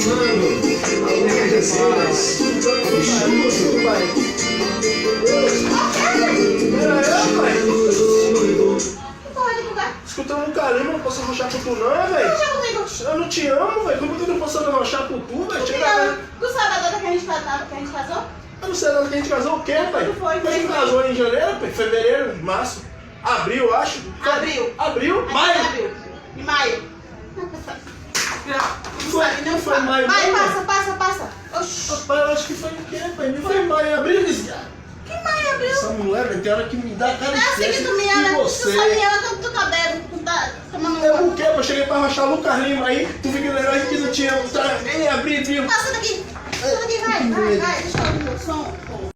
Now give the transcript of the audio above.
aproximando. Alguém Jesus. Ixi, pai. Era eu, pai. Escutando um carinho, eu não posso arrochar com tu não, velho. Eu não te amo, velho. Como que eu não posso arrochar com tu, velho? Tu sabe a data que a gente casou? Eu não sei a data que a gente casou o quê, pai? A gente casou em janeiro, pai? Fevereiro, março, abril, eu acho. Abril? Maio? Abril. Em maio. Não foi maio, Vai, não, passa. Oxi. Pai, eu acho que foi o quê, pai? Não foi maio, abril, Que maio, abril? Essa mulher, velho, tem hora que me dá cara É assim que tu me ama. Tu só me ama quando tu tá bebendo. Tu tá tomando Eu o quê? Eu cheguei pra arrochar o Lucas Lima aí, tu fica lembrando que não tinha. Ei, abril. Passa daqui. Vai. Deixa eu ouvir meu som.